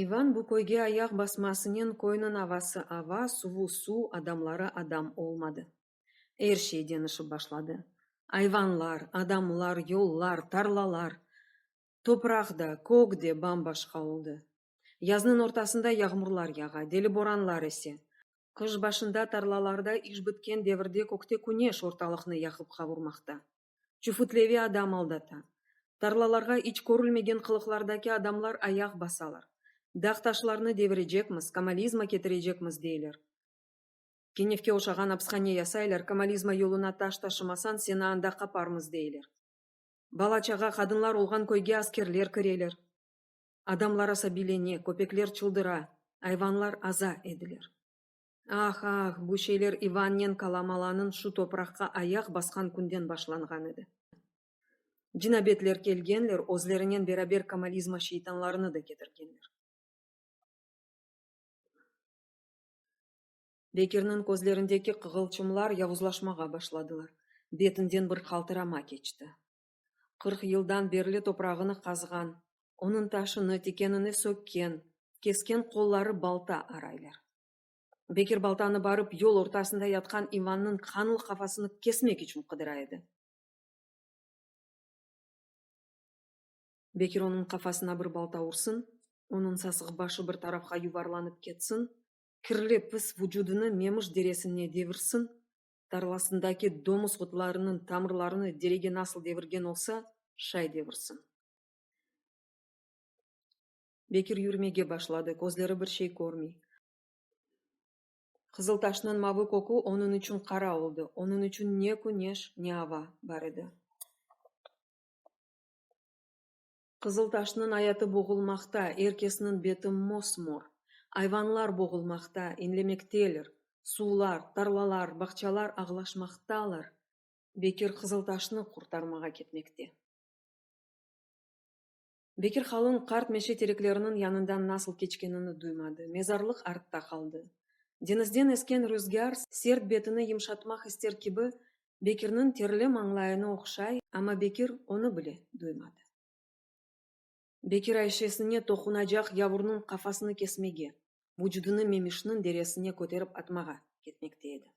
Иван бу көйге аяқ басмасынен койнун авасы ава, суву суу, адамлары адам олмады. Эр шейден ышып башлады. Айванлар, адамлар, yollar, тарлалар, топрақ да, көк де бамбашқа oldu. Язнын ортасында яғмурлар яға, дели боранлар эсе. Кыш башында тарлаларда иш біткен девірде көкте күнеш орталықны яқып қавурмақта. Чуфутлеви адам алдата. Тарлаларға ич көрілмеген қылықлардаки адамлар аяқ басалар. Дақ ташларны девірежекміз, камализма кетірежекміз дейлер. Кеневке ошаған апсхане ясайлар, камализма yoluna таш ташымасан сені анда қапармыз дейлер. Балачаға қадынлар олған көйге аскерлер кірелер. Адамлар аса билене, көпеклер чылдыра, айванлар аза еділер. Ах, bu şeyler Иваннен каламаланын шу топраққа аяқ басқан күнден башланған еді. Джинабетлер келгенлер, озлерінен берабер камализма шейтанларыны да кетіргенлер. Бекернің көзлеріндегі қығылчымлар явузлашмаға башладылар. Бетінден бір қалтырама кечті. 40 yılдан берлі топрағыны қазған, оның ташыны текенini сөккен, кескен қоллары балта арайлар. Бекер балтаны барып, yol ортасында ятқан Иванның қаныл қафасыны кесмек үшін қыдыра еді. Бекер оның қафасына бір балта ұрсын, оның сасық башы бір тарапқа юварланып кетсін, кірлі піс вүжудыны мемыш дересіне девірсін, тарласындаки домыс ғытларының тамырларыны дереге насыл девірген олса, шай девірсін. Бекер юрмеге башлады, көзлері бір шей көрмей. Қызыл ташның мавы көку оның үшін қара oldu, оның үшін не күнеш, не ава бар еді. Қызыл ташның аяты боғылмақта, еркесінің беті мосмор. Айванлар боғылмақта, инлемектелер, сулар, тарлалар, бақчалар ағлашмақталар. Бекер қызыл ташны құртармаға кетмекте. Бекер қалың қарт меше тереклерінің янындан насыл кечкенini дуймады. Мезарлық артта қалды. Денізден ескен рүзгар серт бетіні емшатмақ істер кебі Бекернің терлі маңлайыны оқшай, ама Бекер оны біле дуймады. Бекер айшесіне тоқунажақ явурның қафасыны кесмеге, вүжудыны мемишнің дересіне көтеріп атмаға кетмекте еді.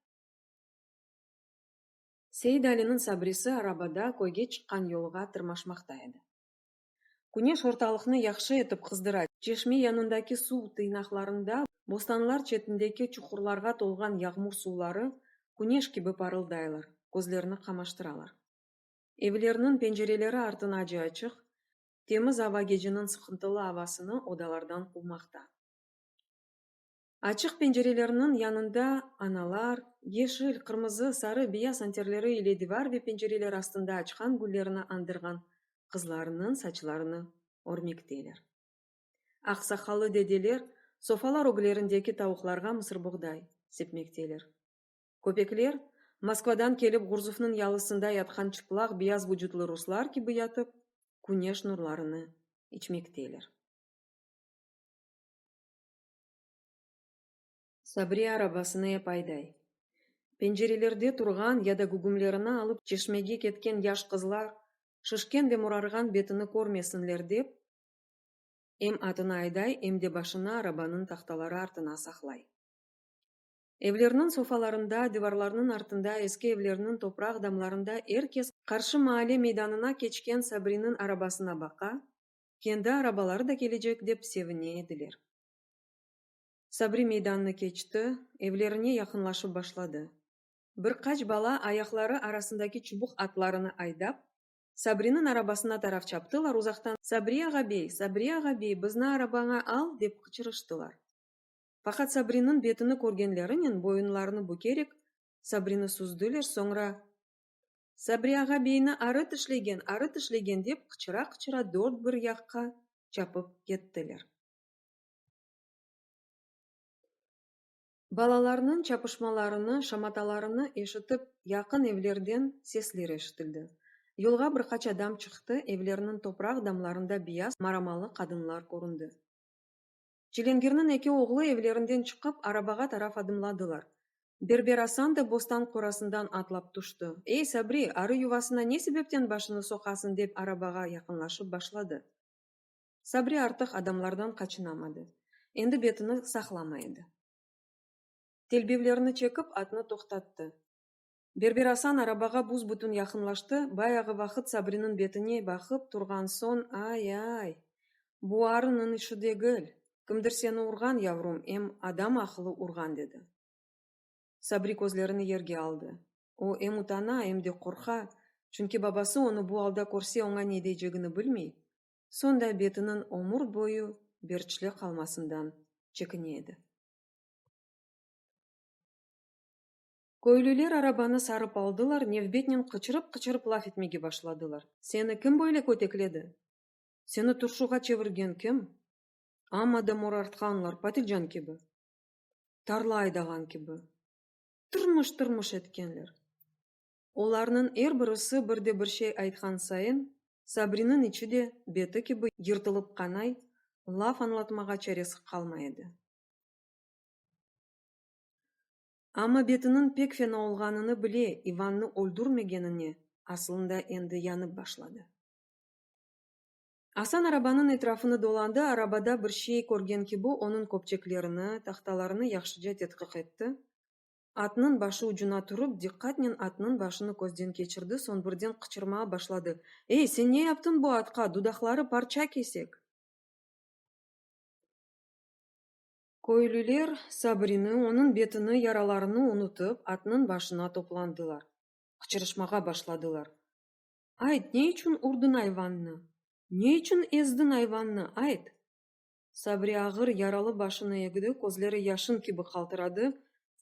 Сейдалінің сабрisi арабада көйге шыққан yolға тырмашмақта еді. Күнеш орталықны яқшы етіп қыздыра, чешме янындаки су тыйнақларында бостанлар четіндеки чухурларға толған яғмур сулары күнеш кебі парылдайлар, көзлеріні қамаштыралар. Евлерінің пенжерелері артын ажы ачық, теміз ава гежінің сықынтылы авасыны одалардан қумақта. Ачық пенжерелерінің янында аналар, ешіл, қырмызы, сары бия сантерлері иледі бар бе пенжерелер астында ачқан гүллеріні андырған қызларының сачыларыны ормектейлер. Ақсақалы деделер софалар өглеріндегі тауықларға мысыр бұғдай сепмектейлер. Көпеклер Москвадан келіп Ғұрзуфның ялысында ятқан чыплақ бияз вүжудлы руслар кебі ятып, күнеш нұрларыны ичмектейлер. Сабри арабасыны епайдай. Пенжерелерде тұрған яда гүгімлеріні алып чешмеге кеткен яш қызлар, шышкен ве мұрарған бетіні көрмесінлер деп, эм атына айдай, эмде башына арабаның тақталары артына сақлай. Evlerinin sofalarında, divarlarının артында, eski evlerinin toprak damlarında herkes karşı mahalle meydanına geçken Sabri'nin arabasına baka, kendi arabaları da gelecek dep sevine ediler. Sabri meydanını geçti, evlerine yakınlaşıp başladı. Birkaç bala ayakları arasındaki çubuk atlarını aydap, Sabri'nin arabasına taraf çaptılar uzaktan. Sabri ağa bey, bizni arabana al dep kıçırıştılar. Fakat Sabri'nin betini көргенлерінен boyunlarını bükerek Sabri'ni süzdüler, sonra Sabri ağa beyni arı tişlegen dep kıçıra dört bir yakka çapıp kettiler. Balalarının çapışmalarını, şamatalarını eşitip yakın evlerden sesler eşitildi. Yolga birkaç adam çıktı, evlerinin toprak damlarında beyaz maramalı kadınlar göründü. Çilengir'nin eki oğlu evlerinden çıkıp arabaga taraf adımladılar. Berber Hasan da bostan korasından atlap düştü. Ey Sabri, arı yuvasına ne sebepten başını sokasın dep arabaga yakınlaşıp başladı. Сабри артық адамлардан қачынамады. Енді бетіні сақламайды. Телбевлеріні чекіп, атыны тоқтатты. Бербер Асан арабаға буз бүтін яқынлашты, баяғы вақыт Сабринің бетіне бақып тұрған сон, ай, бұ арының іші дегіл. Кімдір сені ұрған, яврум, адам ақылы ұрған, деді. Сабри көзлеріні ерге алды. О, утана, де қорқа, чүнки бабасы оны бұ алда көрсе оңа не дейжегіні білмей, сонда бетінің омыр бойы берчілі қалмасындан чекінеді. Көйлілер арабаны сарып алдылар, невбетнен қычырып лаф етмеге башладылар. Сені кім бойлы көтекледі? Сені тұршуға чевірген кім? Амада морартқанлар патылжан кебі, тарла айдаған кебі, тұрмыш еткенлер. Оларның бірісі бірде бір шей айтқан сайын, Сабринің іші де беті кебі ертіліп қанай, лаф анлатмаға чаресі қалмайды. Ама бетінің пек фена олғаныны біле, Иванны өлдірмегеніне асылында енді янып башлады. Асан арабаның етрафыны доланды, арабада бір шей көрген кебі оның көпчеклеріні, тақталарыны яқшыжа тетқіқ етті. Атының башы ұжына тұрып, диққатнен атының башыны көзден кечірді, сон бірден қычырмаға башлады. Ей, сен не яптың бұ атқа, дудақлары парча кесек? Көйлілер Сабрины, оның бетіні, яраларыны ұнытып, атының башына топландылар. Қычырышмаға башладылар. Айт, не үшін ұрдың айванны? Не үшін ездің айванны? Айт. Сабри ағыр яралы башыны егді, көзлері яшын кебі қалтырады,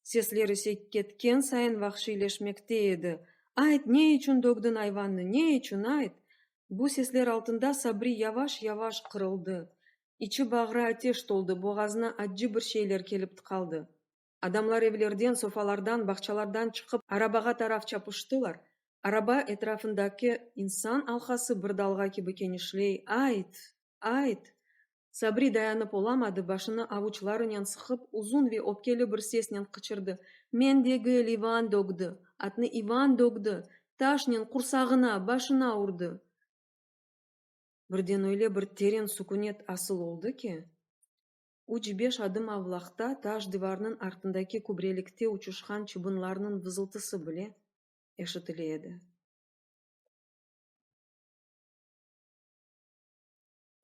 Сеслері кеткен сайын вақшилешмекте еді. Айт, не үшін дөгдің айванны, не үшін, айт? Бұ сеслер алтында Сабри яваш қырылды. Ичі бағыра атеш толды, боғазына аджы бір шейлер келіп қалды. Адамлар евлерден, софалардан, бақчалардан шығып, арабаға тараф чапыштылар. Араба етрафындаки инсан алқасы бір далға кебі кенешлей. Айт. Сабри даянып оламады, башыны авучларынан сықып, uzun ve öpkeli bir sesмен қычырды. Мендегі Иван дөгді, атны Иван дөгді, ташнен құрсағына, башына ұрды. Бірден öyle бір терен сүкунет асыл oldu ki, 3-5 adım avlaqta taş divarının артындаки күбрелікте учушқан чыбынларының вызылтысы біле eşitiledi.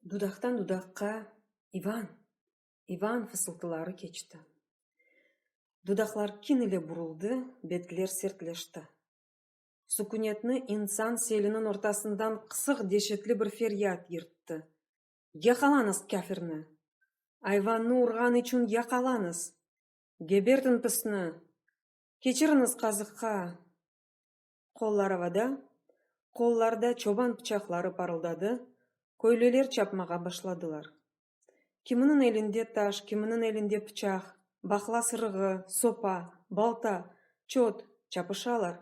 Dudaktan dudakka Иван fısıltıları keçti. Dudaklar kinile buruldu, betkiler sertleşti. Sükunetni insan selinin ortasından kısık deşetli bir feryat yırttı. Yakalanız kafirni! Ayvanны urgan için yakalanız! Gebertin pısını! Keçiriniz kazıkka! Kollar havada, kollarda çoban bıçakları parıldadı. Köylüler çapmağa başladılar. Kiminin elinde taş, kiminin elinde bıçak, bakla sırığı, sopa, balta, çot çapışalar.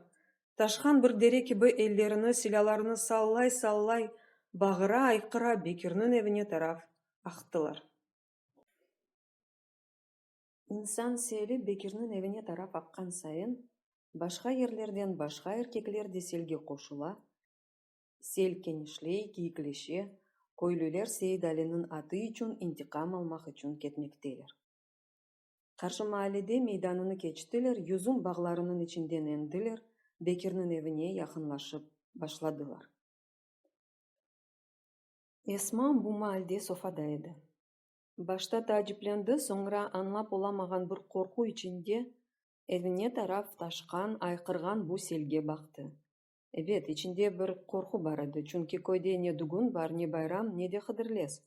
Taşkan bir dere gibi ellerini, silahlarını sallay, bağıra aykıra Bekir'nin evine taraf aktılar. İnsan seli Bekir'nin evine taraf akkan sayın, başka yerlerden başka erkekler de selge koşula, sel kenişley, kiyikleşe, Köylüler Seyit Ali'nin atı için intikam almak için ketmekteler. Karşı mahallede meydanını geçtiler, yüzün bağlarının içinden endiler, Bekir'nin evine yakınlaşıp başladılar. Esma bu mahallede sofadaydı. Başta taciplendi, sonra anlap olamagan bir korku içinde evine taraf taşkan, aykırgan bu selge baktı. Evet, içinde bir korku baradı. Çünkü köyde ne düğün var, ne bayram, ne de hıdırles.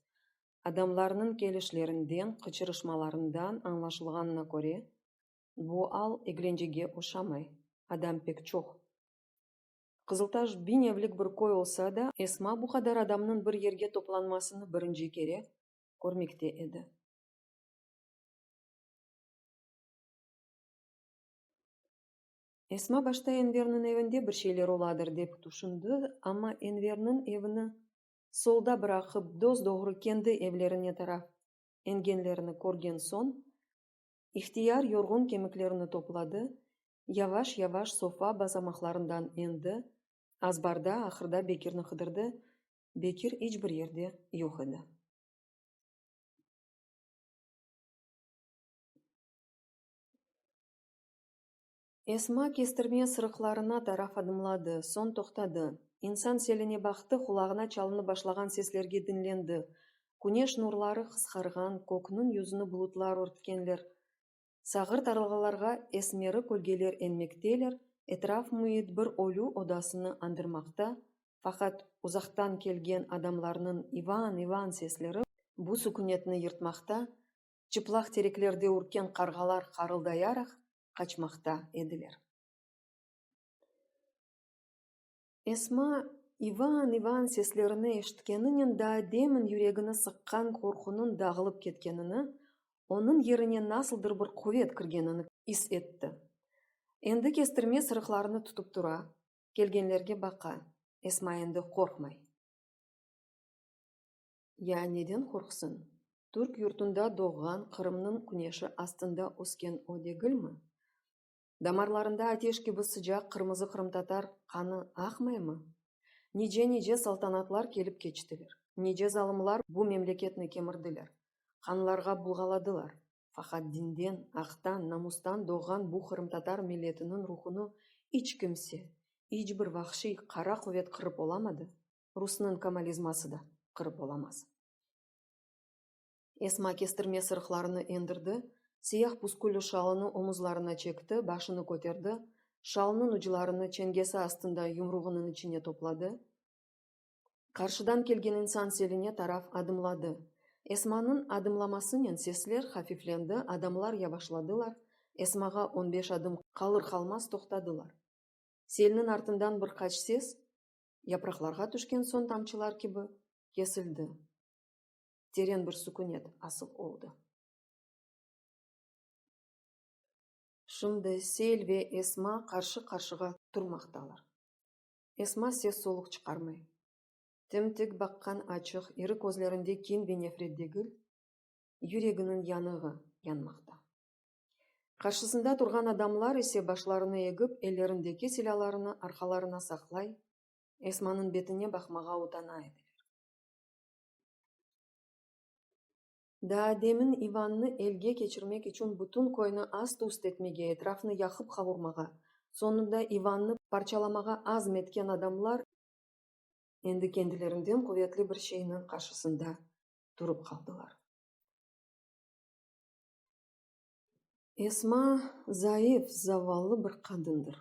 Adamlarının gelişlerinden, kıçırışmalarından anlaşılganına göre, bu al eglencege oşamay. Adam pek çok. Kızıltaş bin evlik bir köy olsa da, Esma bu kadar adamның bir yerge toplanmasını birinci kere görmekte edi. Esma başta Enver'nin evinde bir şeyler oladır dep düşündü, ama Enver'nin evini solda bırakıp doz doğru kendi evlerine taraf engenlerini көрген son, ihtiyar yorgun kemiklerini topladı, yavaş sofa basamaklarından endi, azbarda ahırda Bekir'ni kıdırdı, Bekir hiçbir yerde yok idi. Эсма кестірме сырықларына тараф адымлады, сон тоқтады. Инсан селіне бақты, құлағына чалыны башлаған сеслерге дінленді. Күнеш нурлары қысқарған, көкнің юзыны бұлытлар өрткенлер. Сағыр тарылғаларға эсмері көлгелер энмектелер, этрaf мұйыт бір олу одасыны андырмақта, фақат ұзақтан келген адамларының Иван сеслері бұ сүкінетіні йыртмақта, чыплақ тереклерде үркен қарғалар қарылдаярақ қачмақта еділер. Эсма Иван сеслеріні ештікенінен да демін юрегіні сыққан қорқының дағылып кеткеніні, оның еріне насылдыр бір құвет кіргеніні ис етті. Енді кестірме сырықларыны тұтып тұра, келгенлерге бақа, Эсма енді қорқмай. Я неден қорқсын? Түрк юртында доған Қырымның күнеші астында өскен одегіл мі? Дамарларында атеш кебі sıcak қырмызы қырымтатар қаны ақмай мы? Неже салтанатлар келіп кечтілер. Неже залымлар бұ мемлекетні кемірділер. Қанларға бұлғаладылар. Фақат динден, ақтан, намустан доған бұ қырымтатар милетінің рухыны іч кімсе, іч бір вақши қара құвет қырып оламады. Русының камализмасы да қырып оламаз. Эсма кестірме сырықларыны ендірді, сияқ пускулі шалыны омызларына чекті, башыны көтерді, шалының ұжыларыны ченгесі астында юмруғының içine топлады. Қаршыдан келген инсан селіне тараф адымлады. Эсманың адымламасымен сеслер хафифленді, адамлар явашладылар, Эсмаға 15 адым қалыр-қалмас тоқтадылар. Селінің артындан бір қач сес, япрақларға түшкен сон тамчылар кебі кесілді. Терен бір сүкінет асыл олды. Шымды сел ве Эсма қаршы-қаршыға тұрмақталар. Эсма сес солық чықармай. Тімтік баққан ачық, ері көзлерінде кен ве нефреддегіл, юрегінің янығы янмақта. Қаршысында тұрған адамлар есе башларыны егіп, елеріндегі силаларыны арқаларына сақлай, Эсманың бетіне бақмаға утана еді. Да демін Иванны елге кечірмек үшін бұтын койны аз туст етмеге, етрафны яқып қавырмаға, сонында Иванны парчаламаға аз меткен адамлар енді кенділерінден құветлі бір шейінің қаршысында тұрып қалдылар. Эсма зайыф, завалы бір қадындыр.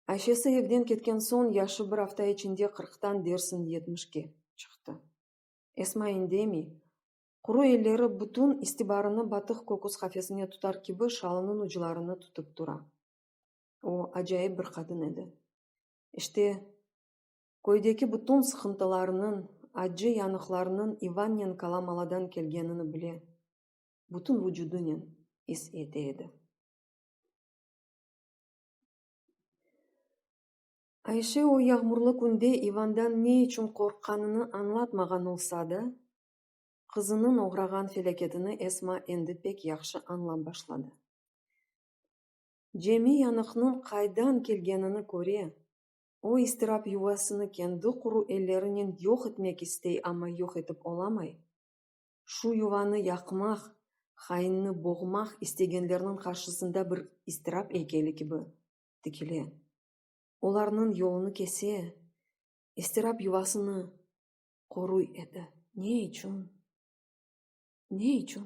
Әшесі евден кеткен сон яшы бір афта içinde 40-тан дерсін 70-ке шықты. Эсма индеми, Құру елері бұтын истибарыны батық көкіс қафесіне тұтар кебі шалының ұжыларыны тұтып тұра. О, ажайып бір қадын еді. Іште, көйдекі бұтын сықынтыларының, аджы янықларының Иваннен каламаладан келгеніні біле, бұтын вүжудынен ес ете еді. Айше о яғмырлы күнде Ивандан не үшін қорққаныны аңлатмаған олса да, қызының оғраған фелекетіні Эсма енді пек яқшы аңлап башлады. Жеми янықның қайдан келгеніні көре, о истирап ювасыны кенді құру елерінен йоқ етмек істей, ама йоқ етіп оламай. Шу юваны яқмақ, хайынны боғмақ істегенлерінің қаршысында бір истирап екелі кебі тікіле. Оларының yolunu кесе, истирап ювасыны қоруй еді. Не үшін? Не үшін?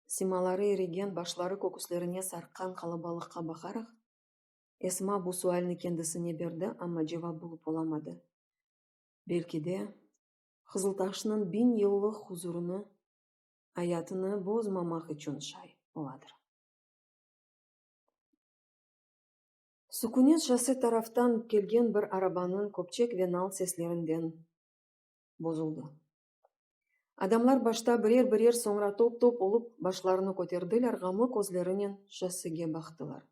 Сималары ереген башлары көкіслеріне сарқан қалабалыққа бақарақ, Эсма бұ суалны кендісіне берді, ама жевап болып оламады. Белки де, Қызылташының 1000 yıllık huzurunu, hayatını bozmamak için şay oладыр. Сүкінет жасы тарафтан келген бір арабаның көпчек венал сеслерінден бозылды. Адамлар башта бірер соңра топ-топ олып башларыны көтерділер, ғамы көзлерінен шассыге бақтылар.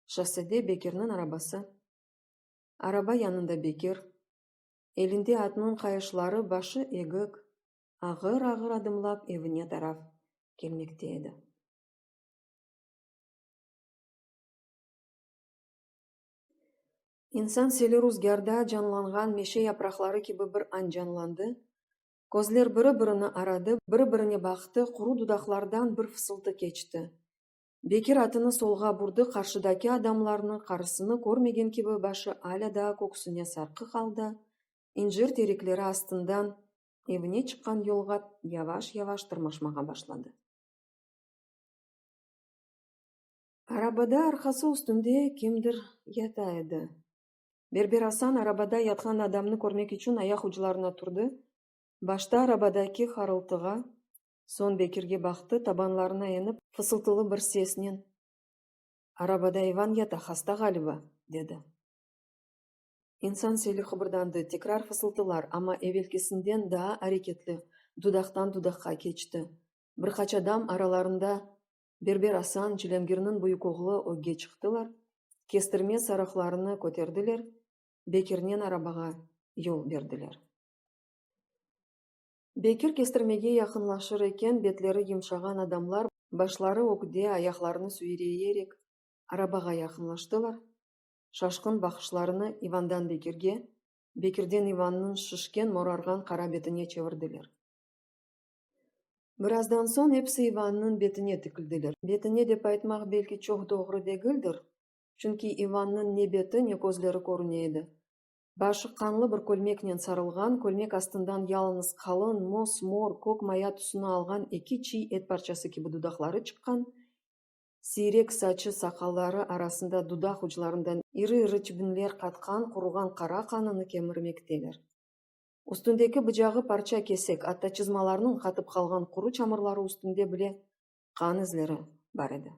Шассыде Бекернің арабасы. Араба янында Бекер. Елінде атының қайышлары башы егік, ағыр-ағыр адымлап евіне тараф келмекте еді. Инсан селі рузгарда жанланған меше япрақлары кебі бір анжанланды. Көзлер бірі-біріні арады, бірі-біріне бақты, құру дудақлардан бір фысылты кечті. Бекир атыны солға бұрды, қаршыдаки адамларының қарысыны көрмеген кебі башы аля да көксіне сарқы қалды. Инжир тереклері астындан evine çıkan yolға yavaş-yavaş tırmaşmağa başladı. Arabada arkası üstünde kimdir yata edi. Berber Hasan arabada yatkan adamını görmek için ayak uçlarına turdu. Başta arabadaki harıltıға, son Bekirге baktı, tabanlarına enip fısıltılı bir sesінен "Arabada Ivan yata, hasta galiba" dedi. İnsan seli kıpırdandı, tekrar fısıltılar ama evvelkisinden daha hareketli, dudaktan dudakka geçti. Birkaç adam aralarında Berber Hasan Çilengir'nin büyük oğlu öge çıktılar, kestirme sarıklarını köterdiler, Bekir'nen arabaga yol verdiler. Bekir kestirmege yakınlaşır eken betleri yumşagan adamlar başları öküde ayaklarını sürüyerek arabaga yakınlaştılar. Şaşkın bakışlarını Ivan'dan Bekir'ge, Bekir'den Ivan'ın şişken morargan kara betine çevirdiler. Birazdan son hepsi Ivan'ın betine tıkıldılar. Betine dep aytmak belki çok doğru değildir. Çünkü Ivan'ın ne beti ne gözleri görüneydi. Başı kanlı bir kölmeknen sarılgan, kölmek astından yalnız kalın, mos, mor, kok maya tusunu algan iki çiğ et parçası gibi dudakları çıkkan, sirek saçı sakalları arasında dudak uçlarından iri çibinler katkan, kurugan kara kanını kemirmekteler. Üstündeki bıçağı parça kesek, hatta çizmalarının katıp kalgan kuru çamurları üstünde bile kan izleri var idi.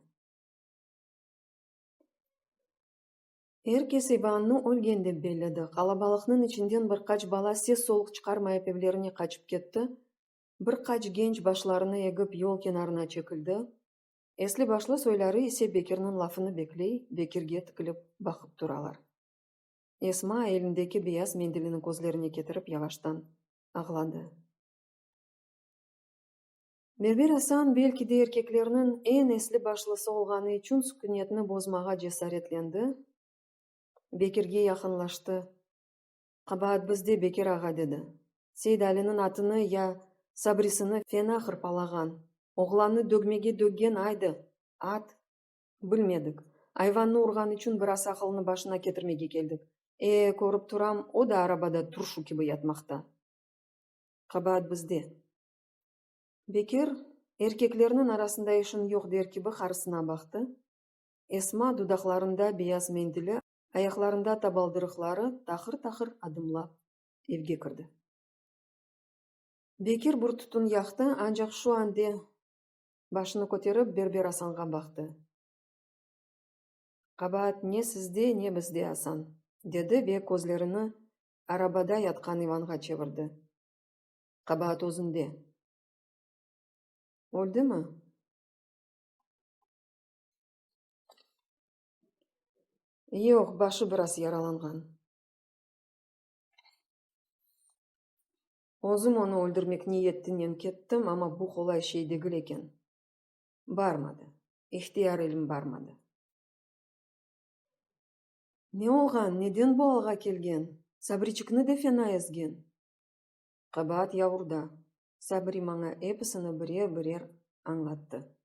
Herkes Ivan'ı ölgen dep belledi. Kalabalıkның içinden birkaç bala ses soluk çıkarmayıp evlerine kaçıp ketті. Birkaç genç başlarını egip yol kenarına çekildi. Esli başlı soylары ise Bekir'nin lafını bekley, Bekir'ge tıkılıp bakıp duralar. Esma elindeki beyaz mendilini gözlerine getirip yavaştan ağladı. Berber Hasan belki de erkeklerinin en esli başlısı olğanı için sükunetini bozmağa cesaretlendi. Bekir'ge yakınlaştı. "Kabahat bizde Bekir ağa" dedi. Seyit Ali'nin atını ya sabrisini fena hırpalagan. Oğlanı dögmege döggen aydı. At. Bilmedik. Ayvanını urgan için biraz akılını başına getirmege geldik. Көріп турам, o da arabada turşu gibi yatmakta. Kabahat bizde. Bekir, erkeklerinin arasında işin yok der gibi karısına baktı. Esma dudaklarında beyaz mendili, ayaklarında tabaldırıkları takır-takır adımlap evge kirdi. Bekir bir tutun yaktı, ancak şu anda başını koterip Berber Hasan'a baktı. "Kabahat ne sizde ne bizde Hasan" dedi ve gözlerini arabada yatkan Ivan'a çevirdi. "Kabahat özünde. Öldü mü?" "Yok, başı biraz yaralangan. Özüm onu öldürmek niyetinden kettim ama bu kolay şey değil eken. Barmadı. İhtiyar elim barmadı." "Ne olgan? Neden bu alga kelgen? Sabrichikni de fena ezgen." "Kabahat yavurda." Sabri manga episini birer-birer anlattı.